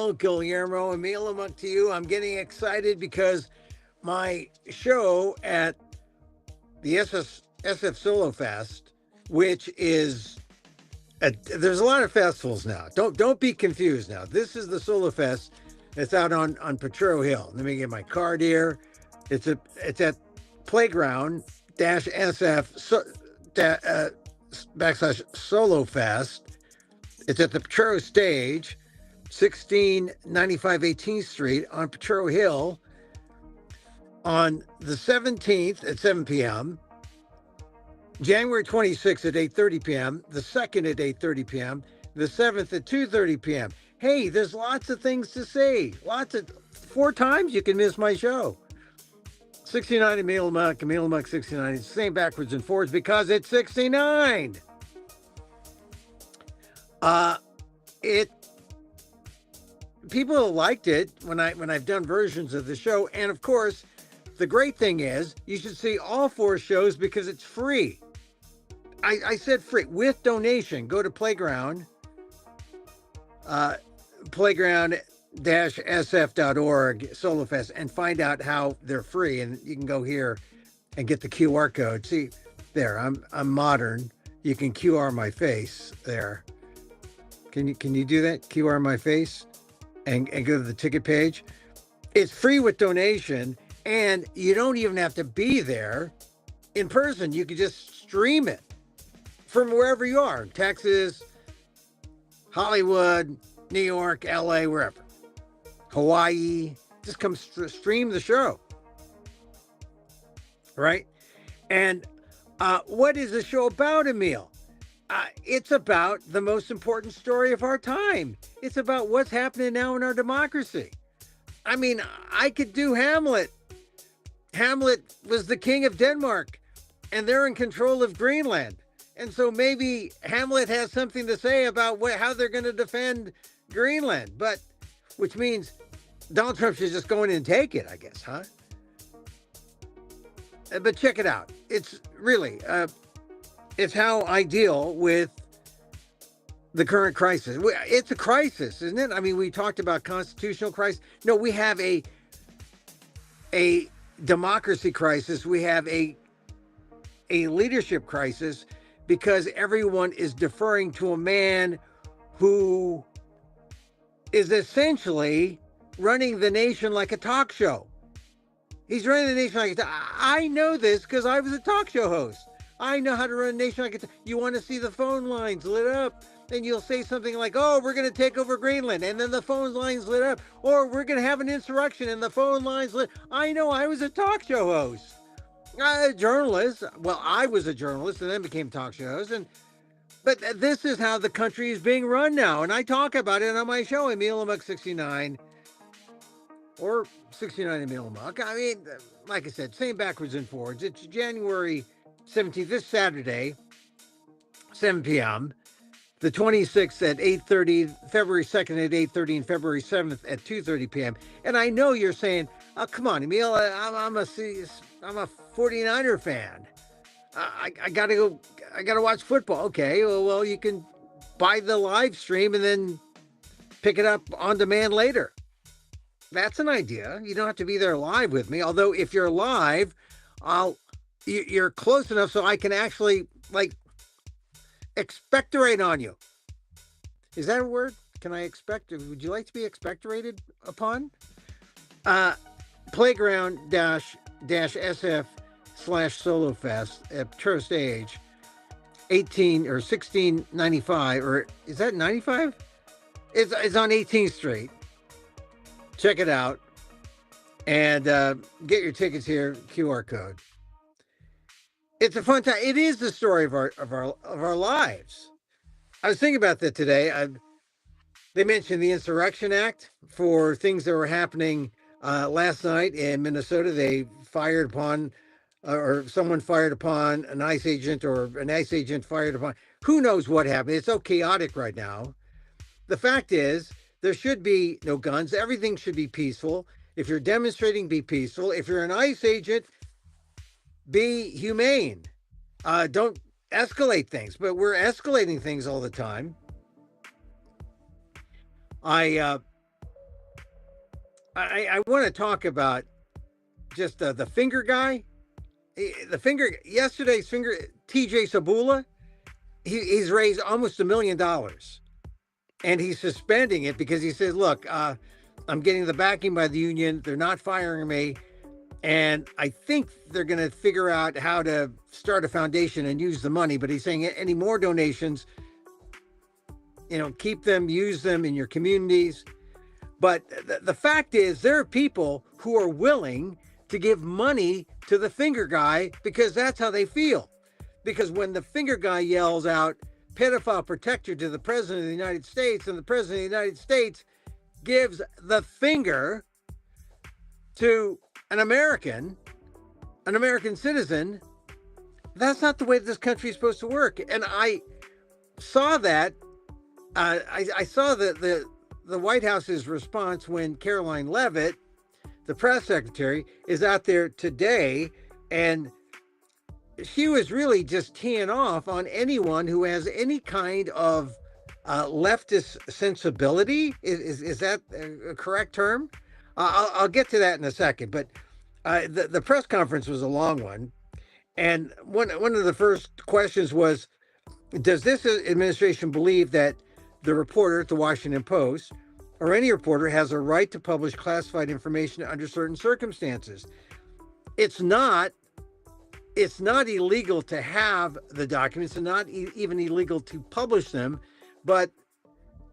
Emil, Guillermo, Emil, Amok to you. I'm getting excited because my show at the SF Solo Fest, which is there's a lot of festivals now. Don't be confused now. This is the Solo Fest. It's out on Potrero Hill. Let me get my card here. It's at Playground SF / Solo Fest. It's at the Potrero Stage, 1695 18th Street on Potrero Hill on the 17th at 7 p.m., January 26th at 8:30 p.m., the 2nd at 8:30 p.m., the 7th at 2:30 p.m. Hey, there's lots of things to say. 4 times you can miss my show. 69 Emil Amok 69. It's the same backwards and forwards because it's 69. People liked it when I've done versions of the show, and of course, the great thing is you should see all 4 shows because it's free. I said free with donation. Go to Playground, playground-sf.org SoloFest and find out how they're free, and you can go here and get the QR code. See there, I'm modern. You can QR my face there. Can you do that? QR my face and go to the ticket page. It's free with donation, and you don't even have to be there in person. You can just stream it from wherever you are, Texas, Hollywood, New York, LA, wherever, Hawaii. Just come stream the show, right? And what is the show about, Emil? It's about the most important story of our time. It's about what's happening now in our democracy. I mean, I could do Hamlet. Hamlet was the king of Denmark, and they're in control of Greenland. And so maybe Hamlet has something to say about how they're going to defend Greenland, which means Donald Trump should just go in and take it, I guess, huh? But check it out. It's really, it's how I deal with the current crisis. It's a crisis, isn't it? I mean, we talked about constitutional crisis. No, we have a democracy crisis. We have a leadership crisis because everyone is deferring to a man who is essentially running the nation like a talk show. He's running the nation like I know this because I was a talk show host. I know how to run a nation like you want to see the phone lines lit up, and you'll say something like, oh, we're going to take over Greenland, and then the phone lines lit up, or we're going to have an insurrection, and the phone lines lit. I know, I was a talk show host. A journalist. Well, I was a journalist and then became talk show host. But this is how the country is being run now. And I talk about it on my show, Emil Amok 69 or 69 Emil Amok. I mean, like I said, same backwards and forwards. It's January 17th, this Saturday, 7 p.m. The 26th at 8:30, February 2nd at 8:30, and February 7th at 2:30 p.m. And I know you're saying, oh, come on, Emil, I'm a 49er fan. I gotta watch football. Okay, well, you can buy the live stream and then pick it up on demand later. That's an idea. You don't have to be there live with me. Although if you're live, you're close enough so I can actually expectorate on you. Is that a word? Can I expect? Would you like to be expectorated upon? Playground-SF/SoloFest at Potrero Stage, 1695, or is that 95? It's on 18th Street. Check it out and get your tickets here. QR code. It's a fun time. It is the story of our lives. I was thinking about that today. They mentioned the Insurrection Act for things that were happening last night in Minnesota. They fired upon, or someone fired upon an ICE agent, or an ICE agent fired upon. Who knows what happened? It's so chaotic right now. The fact is, there should be no guns. Everything should be peaceful. If you're demonstrating, be peaceful. If you're an ICE agent, be humane. Don't escalate things. But we're escalating things all the time. I I want to talk about just the finger guy. The finger, yesterday's finger, TJ Sabula, he's raised almost $1 million. And he's suspending it because he says, look, I'm getting the backing by the union. They're not firing me. And I think they're going to figure out how to start a foundation and use the money. But he's saying any more donations, keep them, use them in your communities. But the fact is, there are people who are willing to give money to the finger guy because that's how they feel. Because when the finger guy yells out, pedophile protector to the president of the United States, and the president of the United States gives the finger to an American citizen, that's not the way this country is supposed to work. And I saw that. I saw the White House's response when Caroline Leavitt, the press secretary, is out there today, and she was really just teeing off on anyone who has any kind of leftist sensibility. Is that a correct term? I'll get to that in a second. But the press conference was a long one, and one of the first questions was, does this administration believe that the reporter at the Washington Post or any reporter has a right to publish classified information under certain circumstances? It's not illegal to have the documents, and not even illegal to publish them, but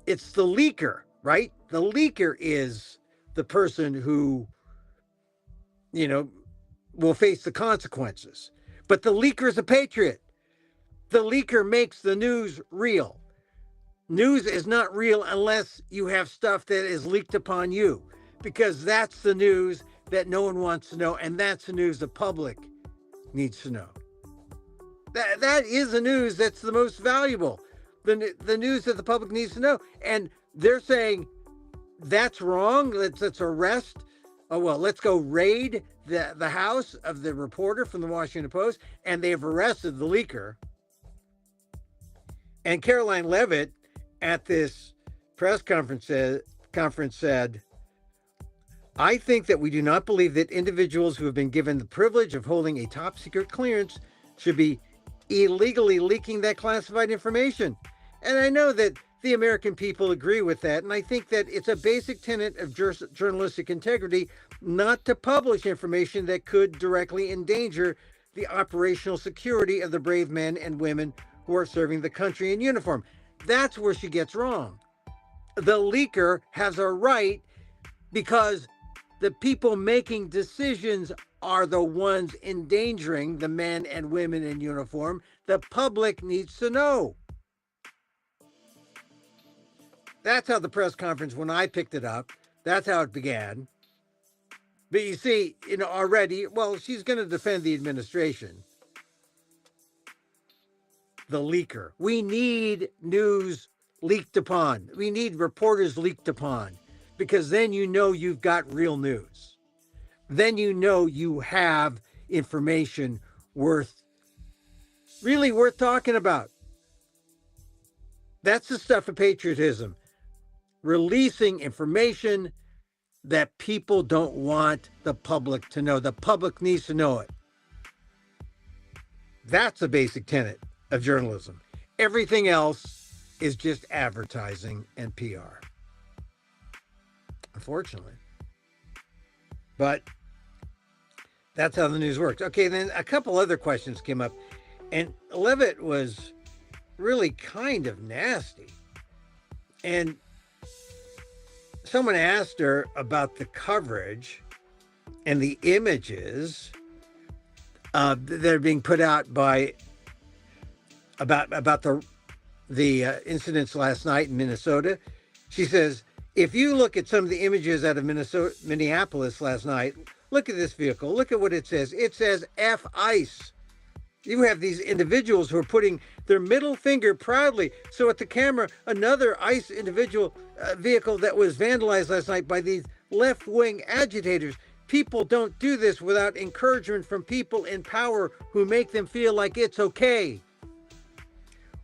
it's the leaker, right? The leaker is the person who, will face the consequences. But the leaker is a patriot. The leaker makes the news real. News is not real unless you have stuff that is leaked upon you, because that's the news that no one wants to know, and that's the news the public needs to know. That is the news that's the most valuable, the news that the public needs to know. And they're saying that's wrong. Let's arrest. Oh, well, let's go raid the house of the reporter from the Washington Post, and they've arrested the leaker. And Caroline Leavitt at this press conference said, I think that we do not believe that individuals who have been given the privilege of holding a top secret clearance should be illegally leaking that classified information. And I know that the American people agree with that. And I think that it's a basic tenet of journalistic integrity not to publish information that could directly endanger the operational security of the brave men and women who are serving the country in uniform. That's where she gets wrong. The leaker has a right because the people making decisions are the ones endangering the men and women in uniform. The public needs to know. That's how the press conference, when I picked it up, that's how it began. But you see, already, well, she's going to defend the administration. The leaker. We need news leaked upon. We need reporters leaked upon, because then you've got real news. Then you have information really worth talking about. That's the stuff of patriotism. Releasing information that people don't want the public to know. The public needs to know it. That's a basic tenet of journalism. Everything else is just advertising and PR, unfortunately. But that's how the news works. Okay, then a couple other questions came up, and Leavitt was really kind of nasty. And someone asked her about the coverage and the images that are being put out about the incidents last night in Minnesota. She says, if you look at some of the images out of Minneapolis last night, look at this vehicle. Look at what it says. It says F ICE. You have these individuals who are putting their middle finger proudly. So at the camera, another ICE individual vehicle that was vandalized last night by these left-wing agitators. People don't do this without encouragement from people in power who make them feel like it's okay.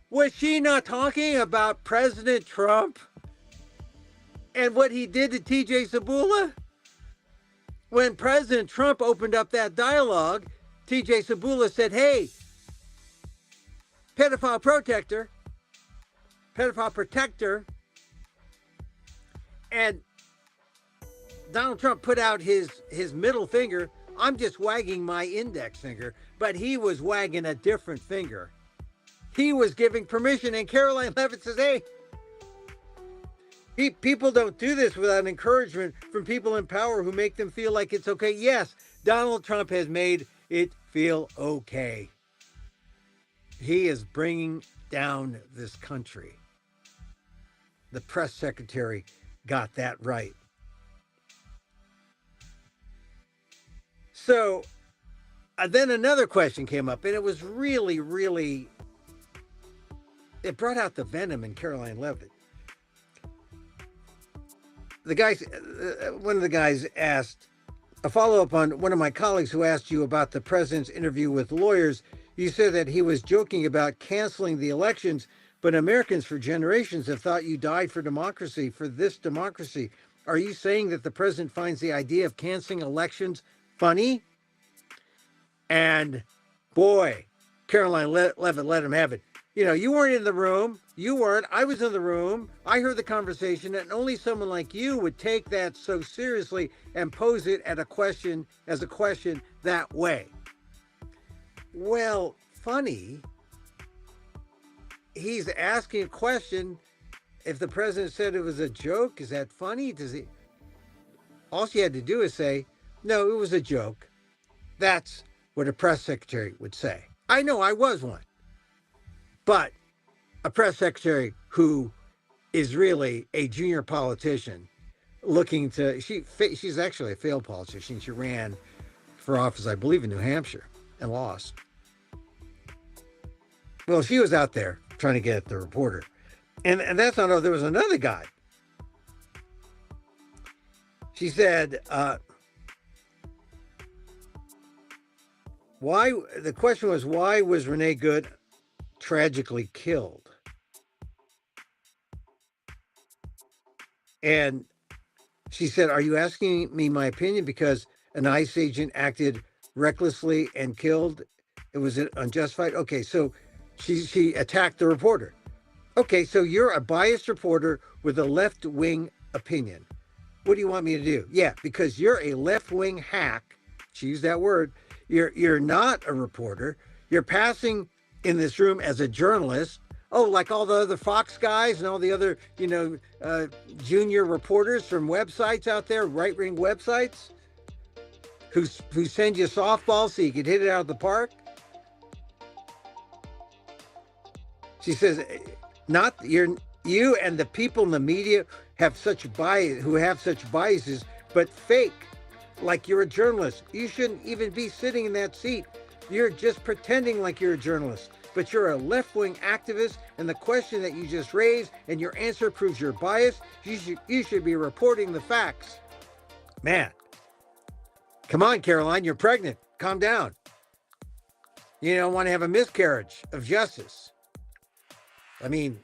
Was she not talking about President Trump and what he did to TJ Sabula? When President Trump opened up that dialogue, TJ Sabula said, hey, pedophile protector, and Donald Trump put out his middle finger. I'm just wagging my index finger, but he was wagging a different finger. He was giving permission, and Caroline Leavitt says, hey, people don't do this without encouragement from people in power who make them feel like it's okay. Yes, Donald Trump has made it feel okay. He is bringing down this country. The press secretary got that right. So then another question came up, and it was really, really, it brought out the venom in Caroline Leavitt. One of the guys asked a follow-up on one of my colleagues who asked you about the president's interview with lawyers. You said that he was joking about canceling the elections, but Americans for generations have thought you died for democracy, for this democracy. Are you saying that the president finds the idea of canceling elections funny? And boy, Caroline Leavitt let him have it. You know, you weren't in the room. You weren't. I was in the room. I heard the conversation, and only someone like you would take that so seriously and pose it as a question that way. Well, funny. He's asking a question. If the president said it was a joke, is that funny? All she had to do is say, no, it was a joke. That's what a press secretary would say. I know I was one. But a press secretary who is really a junior politician looking to, she's actually a failed politician. She ran for office, I believe, in New Hampshire and lost. Well, she was out there trying to get at the reporter. And that's not all. There was another guy. She said, the question was, why was Renee Good tragically killed? And she said, are you asking me my opinion because an ICE agent acted recklessly and killed? It was unjustified. Okay, so she attacked the reporter. Okay, so you're a biased reporter with a left-wing opinion. What do you want me to do? Yeah, because you're a left-wing hack. She used that word. You're not a reporter. You're passing in this room as a journalist. Oh, like all the other Fox guys and all the other, junior reporters from websites out there, right-wing websites, who send you softballs so you can hit it out of the park. She says, you and the people in the media have such biases, but fake, like you're a journalist. You shouldn't even be sitting in that seat. You're just pretending like you're a journalist, but you're a left-wing activist, and the question that you just raised and your answer proves you're biased. You should be reporting the facts. Man, come on, Caroline, you're pregnant. Calm down. You don't want to have a miscarriage of justice. I mean,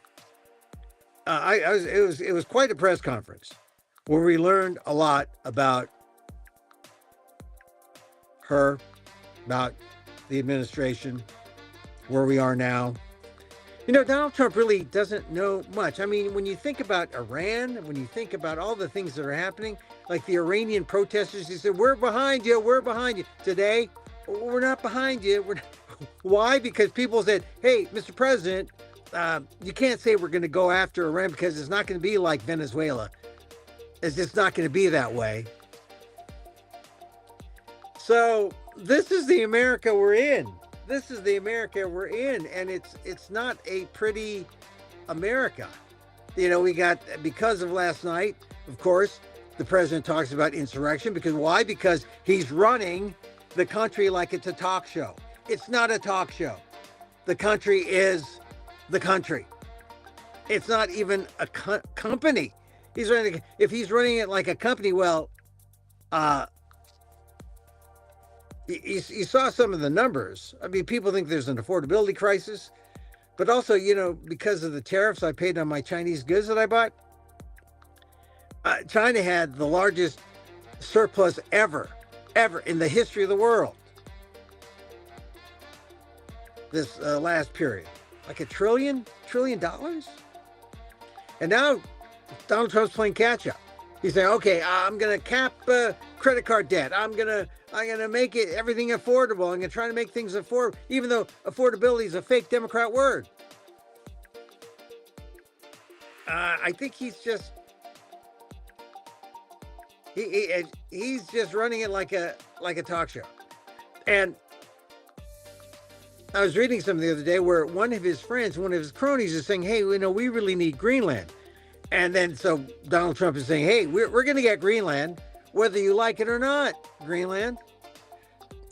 it was quite a press conference where we learned a lot about her, about the administration, where we are now. Donald Trump really doesn't know much. I mean, when you think about Iran, when you think about all the things that are happening, like the Iranian protesters, he said, we're behind you. Today, we're not behind you. Why? Because people said, hey, Mr. President, you can't say we're going to go after Iran because it's not going to be like Venezuela. It's just not going to be that way. So this is the America we're in. And it's not a pretty America. We got, because of last night, of course, the president talks about insurrection. Because why? Because he's running the country like it's a talk show. It's not a talk show. The country is the country. It's not even a company. If he's running it like a company, well, you saw some of the numbers. I mean, people think there's an affordability crisis, but also, because of the tariffs I paid on my Chinese goods that I bought, China had the largest surplus ever ever in the history of the world. This last period, like $1 trillion. And now Donald Trump's playing catch up. He's saying, okay, I'm going to cap credit card debt. I'm going to make it everything affordable. I'm going to try to make things affordable, even though affordability is a fake Democrat word. I think he's just he's just running it like a talk show. And I was reading something the other day where one of his friends, one of his cronies, is saying, hey, we really need Greenland. And then so Donald Trump is saying, hey, we're going to get Greenland, whether you like it or not, Greenland.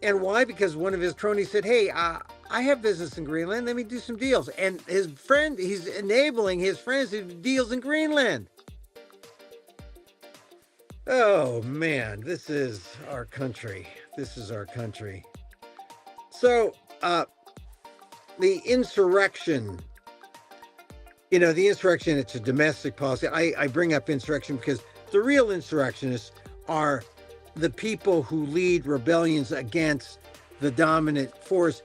And why? Because one of his cronies said, hey, I have business in Greenland. Let me do some deals. And his friend, he's enabling his friends to do deals in Greenland. Oh, man, this is our country. This is our country. So, the insurrection, the insurrection, it's a domestic policy. I bring up insurrection because the real insurrectionists are the people who lead rebellions against the dominant force.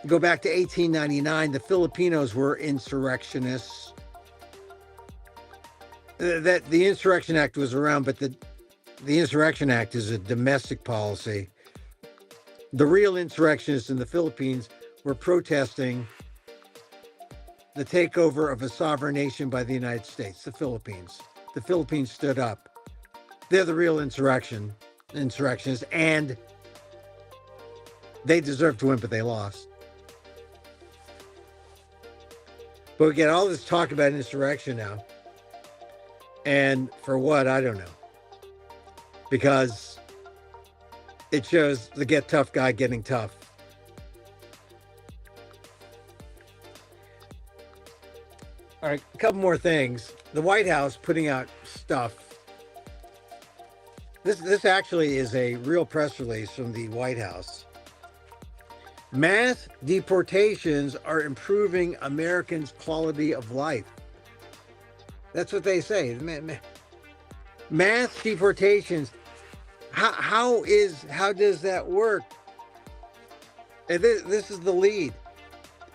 Go back to 1899, the Filipinos were insurrectionists. That the Insurrection Act was around, but the Insurrection Act is a domestic policy. The real insurrectionists in the Philippines were protesting the takeover of a sovereign nation by the United States, the Philippines. The Philippines stood up. They're the real insurrectionists, and they deserve to win, but they lost. But we get all this talk about insurrection now. And for what? I don't know. Because it shows the get tough guy getting tough. All right, a couple more things. The White House putting out stuff. This actually is a real press release from the White House. Mass deportations are improving Americans' quality of life. That's what they say. Mass deportations. How does that work? And this is the lead.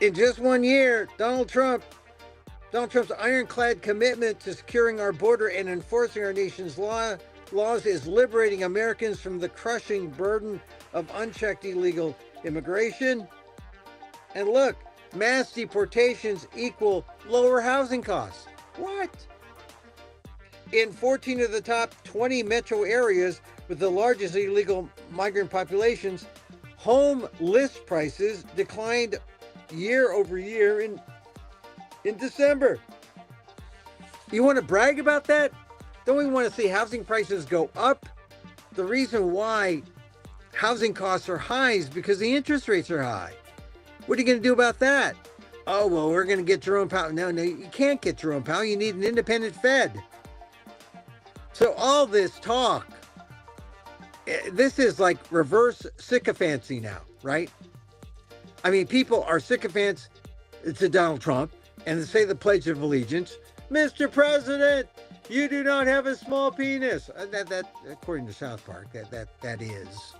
In just 1 year, Donald Trump's ironclad commitment to securing our border and enforcing our nation's laws is liberating Americans from the crushing burden of unchecked illegal immigration. And look, mass deportations equal lower housing costs. What? In 14 of the top 20 metro areas with the largest illegal migrant populations, home list prices declined year over year in December. You want to brag about that? Don't we want to see housing prices go up? The reason why housing costs are high is because the interest rates are high. What are you going to do about that? Oh, well, we're going to get Jerome Powell. No, you can't get Jerome Powell. You need an independent Fed. So all this talk, this is like reverse sycophancy now, right? I mean, people are sycophants to Donald Trump and they say the Pledge of Allegiance. Mr. President, you do not have a small penis. That according to South Park, that is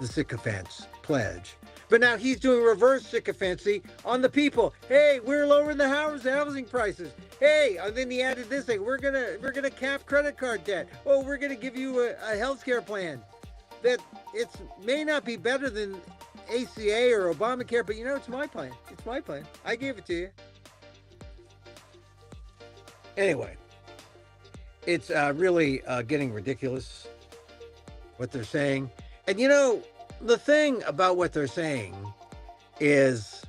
the sycophant's pledge. But now he's doing reverse sycophancy on the people. Hey, we're lowering the housing prices. Hey, and then he added this thing. We're gonna cap credit card debt. Oh, we're gonna give you a health care plan that it may not be better than ACA or Obamacare, but it's my plan. It's my plan. I gave it to you. Anyway, it's really getting ridiculous what they're saying. And the thing about what they're saying is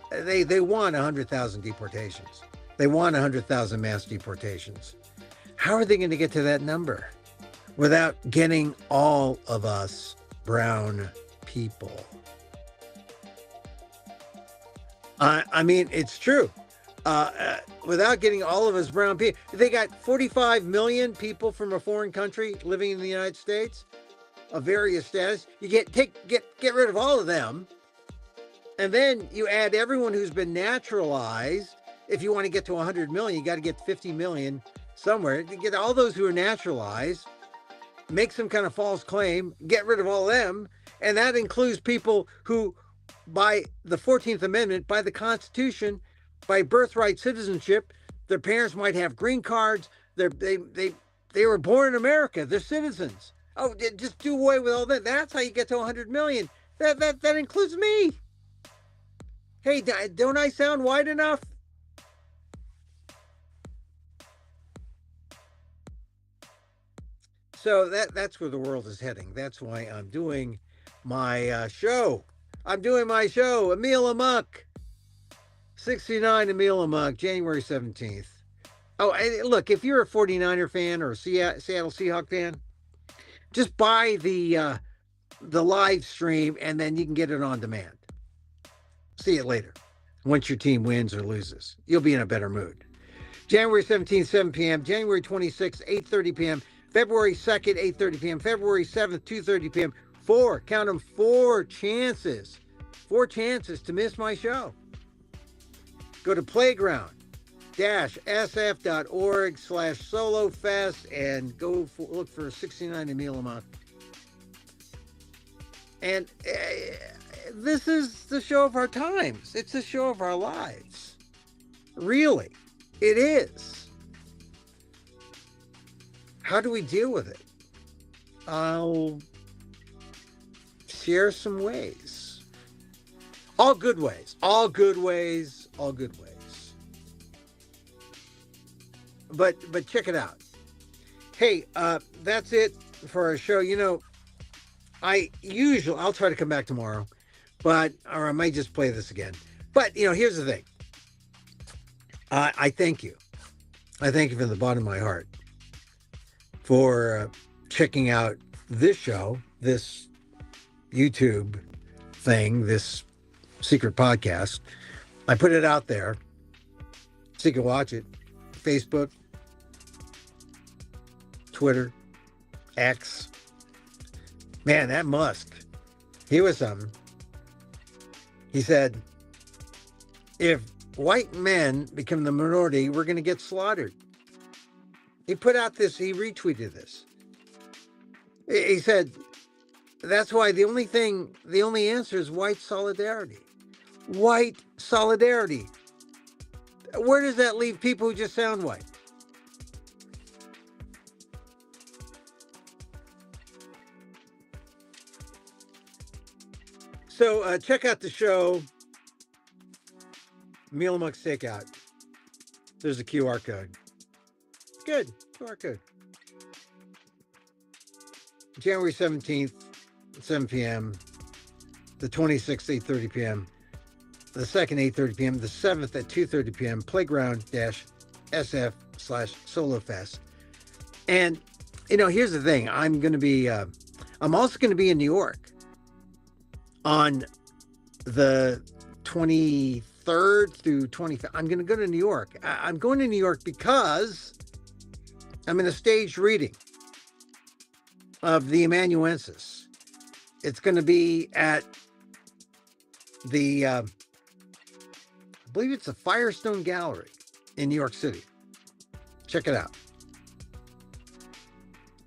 they want 100,000 deportations. They want 100,000 mass deportations. How are they going to get to that number without getting all of us brown people? I mean, it's true. Without getting all of us brown people, they got 45 million people from a foreign country living in the United States of various status. You get rid of all of them, and then you add everyone who's been naturalized. If you want to get to 100 million, you got to get 50 million somewhere. You get all those who are naturalized, make some kind of false claim, get rid of all them. And that includes people who, by the 14th Amendment, by the Constitution, by birthright citizenship, their parents might have green cards. They were born in America. They're citizens. Oh, just do away with all that. That's how you get to 100 million. That includes me. Hey, don't I sound wide enough? So that's where the world is heading. That's why I'm doing my show. I'm doing my show, Emil Amok. 69 Emil Amok, January 17th. Oh, look, if you're a 49er fan or a Seattle Seahawks fan, just buy the live stream and then you can get it on demand. See it later. Once your team wins or loses, you'll be in a better mood. January 17th, 7 p.m. January 26th, 8:30 p.m. February 2nd, 8:30 p.m. February 7th, 2:30 p.m. Count them, 4 chances. 4 chances to miss my show. Go to playground-sf.org/solofest and go look for 69 Emil Amok. And this is the show of our times. It's the show of our lives. Really, it is. How do we deal with it? I'll share some ways. All good ways. All good ways. All good ways. But check it out. Hey, that's it for our show. You know, I'll try to come back tomorrow, or I might just play this again. But, you know, here's the thing. I thank you. I thank you from the bottom of my heart for checking out this show, this YouTube thing, this secret podcast. I put it out there so you can watch it. Facebook, Twitter, X. Man, that Musk, he was something. He said, if white men become the minority, we're going to get slaughtered. He put out this, he retweeted this. He said, that's why the only answer is white solidarity. White solidarity. Where does that leave people who just sound white? So check out the show, Emil Amok Stakeout. There's a QR code. Good, QR code. January 17th, 7 p.m. The 26th, 8:30 p.m. The 2nd, 8:30 p.m. The 7th at 2:30 p.m. Playground-SF/SoloFest. And, you know, here's the thing. I'm also going to be in New York on the 23rd through 25th. I'm going to go to New York. I'm going to New York because I'm in a staged reading of the Amanuensis. It's going to be at the, I believe it's the Firestone Gallery in New York City. Check it out.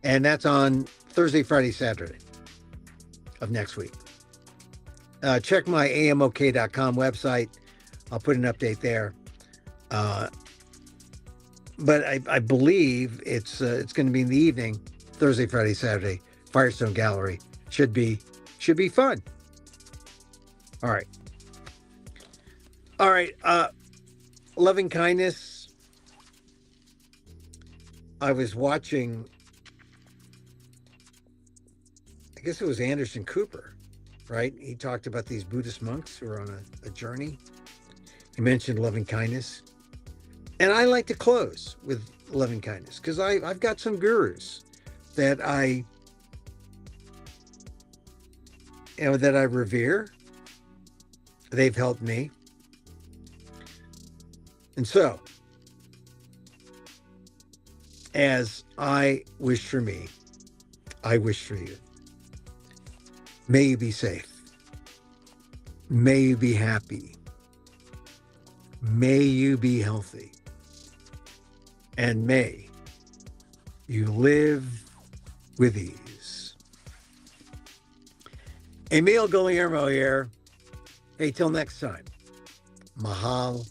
And that's on Thursday, Friday, Saturday of next week. Check my amok.com website. I'll put an update there. But I believe it's going to be in the evening, Thursday, Friday, Saturday, Firestone Gallery. Should be fun. All right. Loving kindness. I was watching, I guess it was Anderson Cooper, right? He talked about these Buddhist monks who are on a journey. He mentioned loving kindness. And I like to close with loving kindness because I've got some gurus that I revere. They've helped me. And so, as I wish for me, I wish for you. May you be safe. May you be happy. May you be healthy. And may you live with ease. Emil Guillermo here. Hey, till next time. Mahal.